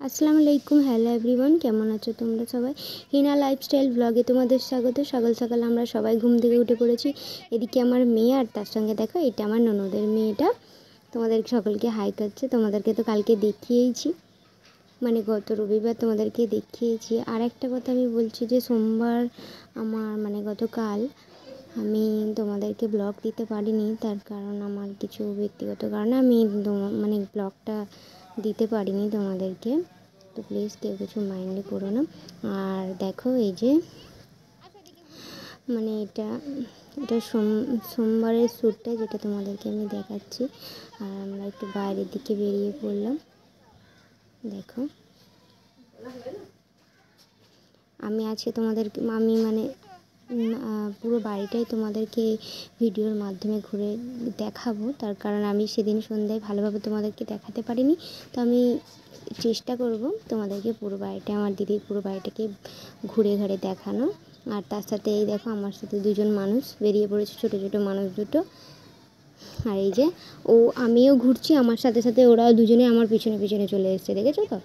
আসসালামু আলাইকুম। Hello everyone, কেমন আছো তোমরা সবাই? হিনা লাইফস্টাইল ব্লগে তোমাদের স্বাগত। সকাল সকাল আমরা সবাই ঘুম থেকে উঠে পড়েছি। এদিকে আমার মেয়ে, আর তার সঙ্গে দেখো এটা আমার ননদের মেয়েটা তোমাদের সকলকে হাই করছে। তোমাদেরকে তো কালকে দেখিয়েইছি, মানে গত রবিবার তোমাদেরকে দেখিয়েছি। আর একটা কথা আমি বলছি যে সোমবার আমার মানে গতকাল আমি তোমাদেরকে ব্লগ দিতে পারিনি, তার কারণ আমার কিছু ব্যক্তিগত কারণে আমি মানে ব্লগটা দিতে পারিনি তোমাদেরকে। তো প্লিজ কেউ কিছু মাইন্ড করো না। আর দেখো এই যে মানে এটা এটা সোমবারের শ্যুটটা, যেটা তোমাদেরকে আমি দেখাচ্ছি। আর আমরা একটু বাইরের দিকে বেরিয়ে পড়লাম। দেখো আমি আজকে তোমাদেরকে আমি মানে পুরো বাড়িটাই তোমাদেরকে ভিডিওর মাধ্যমে ঘুরে দেখাবো, তার কারণ আমি সেদিন সন্ধ্যায় ভালোভাবে তোমাদেরকে দেখাতে পারিনি। তো আমি চেষ্টা করব তোমাদেরকে পুরো বাড়িটা, আমার দিদির পুরো বাড়িটাকে ঘুরে ঘুরে দেখানো। আর তার সাথে এই দেখো আমার সাথে দুজন মানুষ বেরিয়ে পড়েছে, ছোটো ছোটো মানুষ দুটো। আর এই যে আমিও ঘুরছি, আমার সাথে সাথে ওরাও দুজনে আমার পিছনে পিছনে চলে এসছে, দেখেছো তো?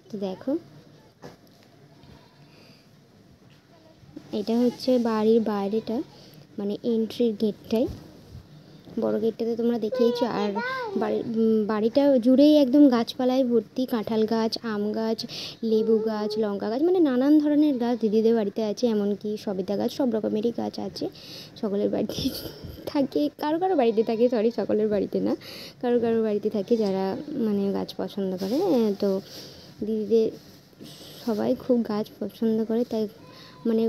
তো দেখো এটা হচ্ছে বাড়ির বাইরেটা, মানে এন্ট্রির গেটটাই, বড় গেটটাতে তোমরা দেখেইছো। আর বাড়িটা জুড়েই একদম গাছপালায় ভর্তি, কাঁঠাল গাছ, আম গাছ, লেবু গাছ, লঙ্কা গাছ, মানে নানান ধরনের গাছ দিদিদের বাড়িতে আছে। এমনকি সবেদা গাছ, সব রকমেরই গাছ আছে। সকলের বাড়িতে থাকে, কারো কারো বাড়িতে থাকে, সরি সকলের বাড়িতে না, কারো কারো বাড়িতে থাকে যারা মানে গাছ পছন্দ করে। তো দিদিদের সবাই খুব গাছ পছন্দ করে, তাই মানে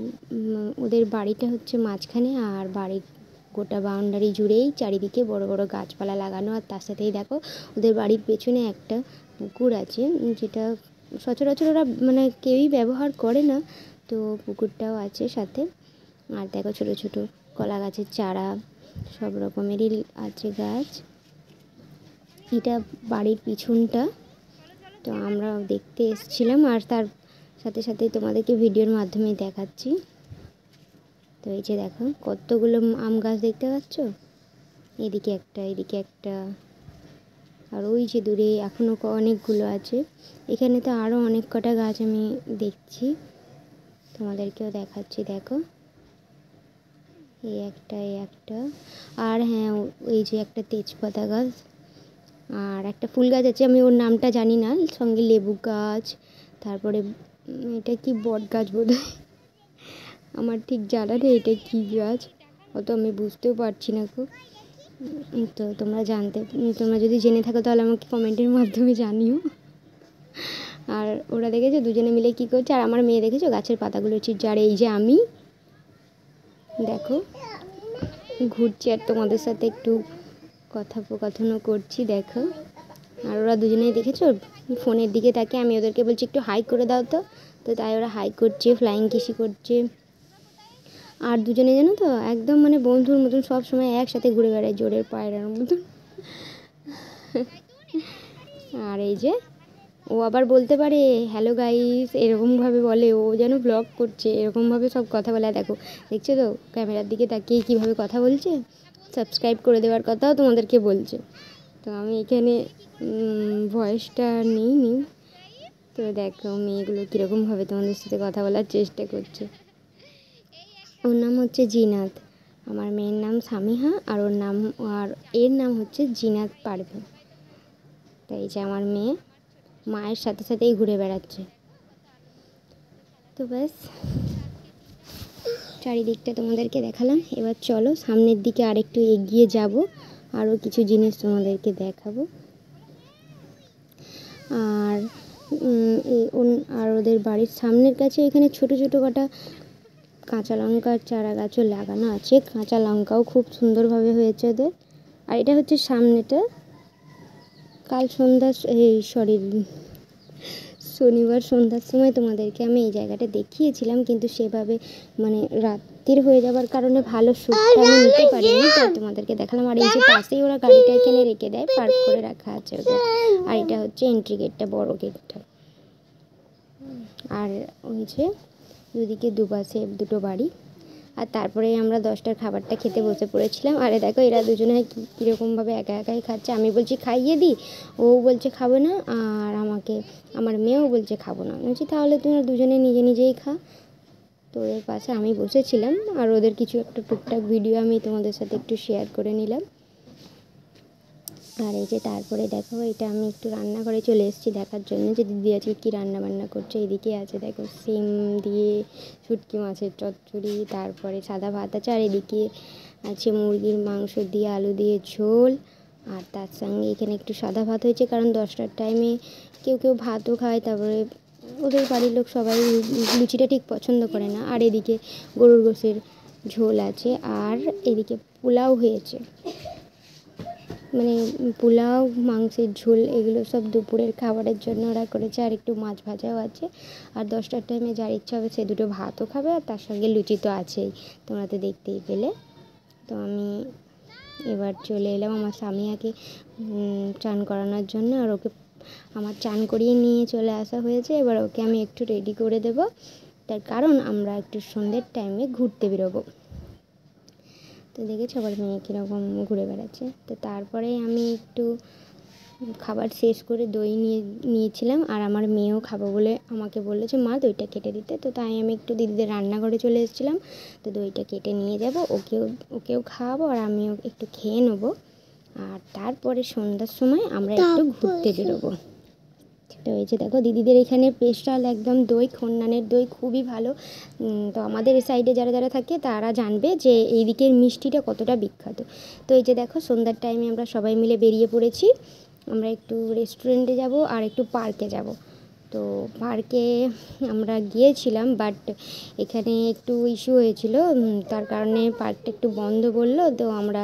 ওদের বাড়িটা হচ্ছে মাঝখানে, আর বাড়ির গোটা বাউন্ডারি জুড়েই চারিদিকে বড় বড় গাছপালা লাগানো। আর তার সাথেই দেখো ওদের বাড়ির পেছনে একটা পুকুর আছে, যেটা সচরাচর ওরা মানে কেউই ব্যবহার করে না, তো পুকুরটাও আছে সাথে। আর দেখো ছোটো ছোটো কলা গাছের চারা, সব রকমেরই আছে গাছ। এটা বাড়ির পিছনটা, তো আমরা দেখতে এসেছিলাম, আর তার সাথে সাথে তোমাদেরকে ভিডিওর মাধ্যমে দেখাচ্ছি। তো এই যে দেখো কতগুলো আম গাছ দেখতে পাচ্ছ, এদিকে একটা, এদিকে একটা, আর ওই যে দূরে এখনও অনেকগুলো আছে। এখানে তো আরও অনেক কটা গাছ আমি দেখছি, তোমাদেরকেও দেখাচ্ছি। দেখো এই একটা, এই একটা, আর হ্যাঁ এই যে একটা তেজপাতা গাছ, আর একটা ফুল গাছ আছে, আমি ওর নামটা জানি না, সঙ্গে লেবু গাছ, তারপরে এটা কি বট গাছ বোধহয়, আমার ঠিক জানা নেই এটা কী গাছ, অত আমি বুঝতেও পারছি না খুব। তো তোমরা যদি জেনে থাকো তাহলে আমাকে কমেন্টের মাধ্যমে জানিও। আর ওরা দেখেছো দুজনে মিলে কী করছে, আর আমার মেয়ে দেখেছো গাছের পাতাগুলো ছিঁড়ছে। আর এই যে আমি দেখো ঘুরছি আর তোমাদের সাথে একটু কথোপকথনও করছি, দেখো। আর ওরা দুজনেই দেখেছো ফোনের দিকে তাকিয়ে, আমি ওদেরকে বলছি একটু হাই করে দাও, তো তাই ওরা হাই করছে, ফ্লাইং কিসি করছে। আর দুজনে জানো তো একদম মানে বন্ধুর মতন, সব সময় একসাথে ঘুরে বেড়ায় জোরের পায়রার মতন। আর এই যে ও আবার বলতে পারে হ্যালো গাইস, এরকমভাবে বলে, ও যেন ব্লগ করছে এরকমভাবে সব কথা বলে। দেখো দেখছো তো ক্যামেরার দিকে তাকিয়ে কীভাবে কথা বলছে, সাবস্ক্রাইব করে দেওয়ার কথাও তোমাদেরকে বলছে। তো আমি এখানে ভয়েসটা নিইনি। তো দেখো মেয়েগুলো কীরকমভাবে তোমাদের সাথে কথা বলার চেষ্টা করছে। ওর নাম হচ্ছে জিনাত, আমার মেয়ের নাম সামিহা, আর এর নাম হচ্ছে জিনাত পারভিন। তাই যে আমার মেয়ে মায়ের সাথে সাথেই ঘুরে বেড়াচ্ছে। তো ব্যাস চারিদিকটা তোমাদেরকে দেখালাম, এবার চলো সামনের দিকে আরেকটু এগিয়ে যাব, আরও কিছু জিনিস তোমাদেরকে দেখাবো। আর আর ওদের বাড়ির সামনের কাছে এখানে ছোটো ছোটো কটা কাঁচা লঙ্কার চারা গাছও লাগানো আছে, কাঁচা লঙ্কাও খুব সুন্দরভাবে হয়েছে ওদের। আর এটা হচ্ছে সামনেটা, কাল সন্ধ্যা শনিবার সন্ধ্যার সময় তোমাদেরকে আমি এই জায়গাটা দেখিয়েছিলাম, কিন্তু সেভাবে মানে রাত্রির হয়ে যাওয়ার কারণে ভালো শ্যুটটা আমি নিতে পারিনি, তাই তোমাদেরকে দেখালাম। আর এই যে পাশেই ওরা গাড়িটা এখানে রেখে দেয়, পার্ক করে রাখা আছে ওদের। আর এটা হচ্ছে এন্ট্রি গেটটা, বড় গেটটা। আর ওই যে দুদিকে দুপাশে দুটো বাড়ি, আর তারপরে আমরা 10টার খাবারটা খেতে বসে পড়েছিলাম। আরে দেখো এরা দুজনে কীরকমভাবে একা একাই খাচ্ছে। আমি বলছি খাইয়ে দিই, ও বলছে খাবো না, আর আমার মেয়েও বলছে খাবো না। বলছি তাহলে তোমরা দুজনে নিজে নিজেই খা। তো ওদের পাশে আমি বসেছিলাম, আর ওদের কিছু একটা টুকটাক ভিডিও আমি তোমাদের সাথে একটু শেয়ার করে নিলাম। আর এই যে তারপরে দেখো এটা আমি একটু রান্নাঘরে চলে এসেছি দেখার জন্য যে দিদি আজকে কী রান্না বান্না করছে। এদিকে আছে দেখো সিম দিয়ে শুটকি মাছের চচ্চড়ি, তারপরে সাদা ভাত আছে, আর এদিকে আছে মুরগির মাংস দিয়ে আলু দিয়ে ঝোল। আর তার সঙ্গে এখানে একটু সাদা ভাত হয়েছে, কারণ 10টার টাইমে কেউ কেউ ভাতও খায়, তারপরে ওদের বাড়ির লোক সবাই লুচিটা ঠিক পছন্দ করে না। আর এদিকে গরুর গোশের ঝোল আছে, আর এদিকে পোলাও হয়েছে, মানে পোলাও মাংসের ঝোল, এগুলো সব দুপুরের খাবারের জন্য ওরা করেছে। আর একটু মাছ ভাজাও আছে। আর 10টার টাইমে যার ইচ্ছা হবে সে দুটো ভাতও খাবে, আর তার সঙ্গে লুচি তো আছেই, তোমরা তো দেখতেই পেলে। তো আমি এবার চলে এলাম আমার স্বামীকে চান করানোর জন্য, আর ওকে আমার চান করিয়ে নিয়ে চলে আসা হয়েছে। এবার ওকে আমি একটু রেডি করে দেব, তার কারণ আমরা একটু সন্ধ্যের টাইমে ঘুরতে বেরোবো। তো দেখেছো আবার মেয়ে কীরকম ঘুরে বেড়াচ্ছে। তো তারপরে আমি একটু খাবার শেষ করে দই নিয়েছিলাম, আর আমার মেয়েও খাবো বলে আমাকে বললো যে মা দইটা কেটে দিতে। তো তাই আমি একটু দিদিদের রান্নাঘরে চলে এসেছিলাম। তো দইটা কেটে নিয়ে যাব, ওকেও খাওয়াবো, আর আমিও একটু খেয়ে নেবো। আর তারপরে সন্ধ্যার সময় আমরা একটু ঘুরতে বেরোবো। তো এই যে দেখো দিদিদের এখানে স্পেশাল একদম দই, খন্নানের দই খুবই ভালো। তো আমাদের এই সাইডে যারা যারা থাকে তারা জানবে যে এই দিকের মিষ্টিটা কতটা বিখ্যাত। তো এই যে দেখো সন্ধ্যার টাইমে আমরা সবাই মিলে বেরিয়ে পড়েছি। আমরা একটু রেস্টুরেন্টে যাব আর একটু পার্কে যাব। তো পার্কে আমরা গিয়েছিলাম, বাট এখানে একটু ইস্যু হয়েছিল, তার কারণে পার্কটা একটু বন্ধ বললো। তো আমরা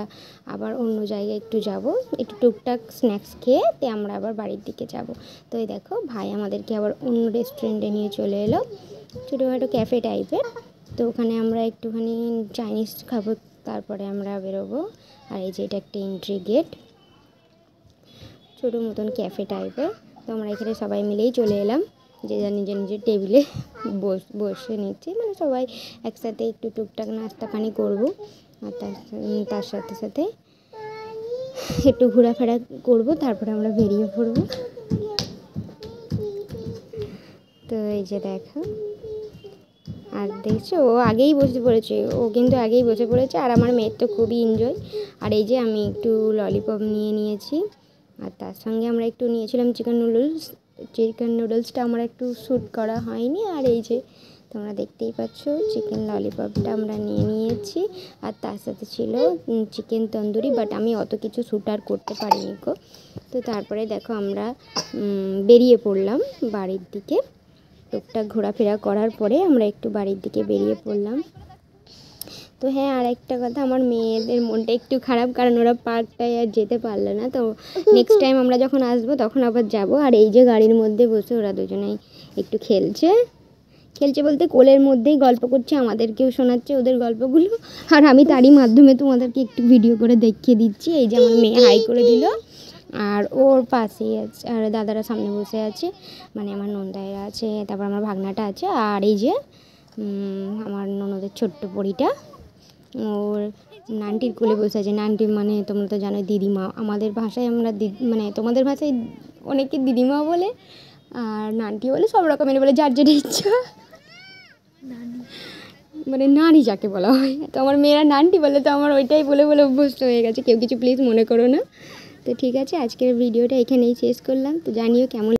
আবার অন্য জায়গায় একটু যাব, একটু টুকটাক স্ন্যাক্স খেয়ে তো আমরা আবার বাড়ির দিকে যাব। তো এই দেখো ভাই আমাদেরকে আবার অন্য রেস্টুরেন্টে নিয়ে চলে এলো, ছোটোখাটো ক্যাফে টাইপের। তো ওখানে আমরা একটুখানি চাইনিজ খাবো, তারপরে আমরা বেরোবো। আর এই যে এটা একটা এন্ট্রি গেট, ছোটো মতন ক্যাফে টাইপের। তো আমরা এখানে সবাই মিলেই চলে এলাম, যে যার নিজের নিজের টেবিলে বসে নিচ্ছি, মানে সবাই একসাথে একটু টুকটাক নাস্তা পানি করবো। আর তার সাথে সাথে একটু ঘোরাফেরা করবো, তারপরে আমরা বেরিয়ে পড়বো। তো এই যে দেখো, আর দেখছো ও আগেই বসে পড়েছে, ও কিন্তু আগেই বসে পড়েছে। আর আমার মেয়ের তো খুবই এনজয়। আর এই যে আমি একটু ললিপপ নিয়েছি, আর তার সঙ্গে আমরা একটু নিয়েছিলাম চিকেন নুডলসটা আমার একটু শ্যুট করা হয়নি। আর এই যে তোমরা দেখতেই পাচ্ছ চিকেন ললিপপটা আমরা নিয়েছি, আর তার সাথে ছিল চিকেন তন্দুরি, বাট আমি অত কিছু শ্যুট আর করতে পারিনি গো। তো তারপরে দেখো আমরা বেরিয়ে পড়লাম বাড়ির দিকে। টুকটাক ঘোরাফেরা করার পরে আমরা একটু বাড়ির দিকে বেরিয়ে পড়লাম। তো হ্যাঁ, আর একটা কথা, আমার মেয়েদের মনটা একটু খারাপ, কারণ ওরা পার্কটায় আর যেতে পারলো না। তো নেক্সট টাইম আমরা যখন আসবো তখন আবার যাব। আর এই যে গাড়ির মধ্যে বসে ওরা দুজনেই একটু খেলছে বলতে কোলের মধ্যেই গল্প করছে, আমাদেরকেও শোনাচ্ছে ওদের গল্পগুলো। আর আমি তারই মাধ্যমে তোমাদেরকে একটু ভিডিও করে দেখিয়ে দিচ্ছি। এই যে আমার মেয়ে হাই করে দিল, আর ওর পাশেই আছে, আর দাদারা সামনে বসে আছে, মানে আমার নন্দাইরা আছে, তারপর আমার ভাগনাটা আছে, আর এই যে আমার ননদের ছোট্ট পরীটা ওর নানটির কোলে বসে আছে। নানটি মানে তোমরা তো জানো দিদিমা, আমাদের ভাষায় আমরা মানে তোমাদের ভাষায় অনেকে দিদিমা বলে, আর নানটি বলে, সব রকমের বলে, যার যেটা ইচ্ছা, মানে নানি যাকে বলা হয়। তো আমার মেয়েরা নানটি বলে, তো আমার ওইটাই বলে বলে অভ্যস্ত হয়ে গেছে, কেউ কিছু প্লিজ মনে করো না। তো ঠিক আছে, আজকের ভিডিওটা এখানেই শেষ করলাম। তো জানিও কেমন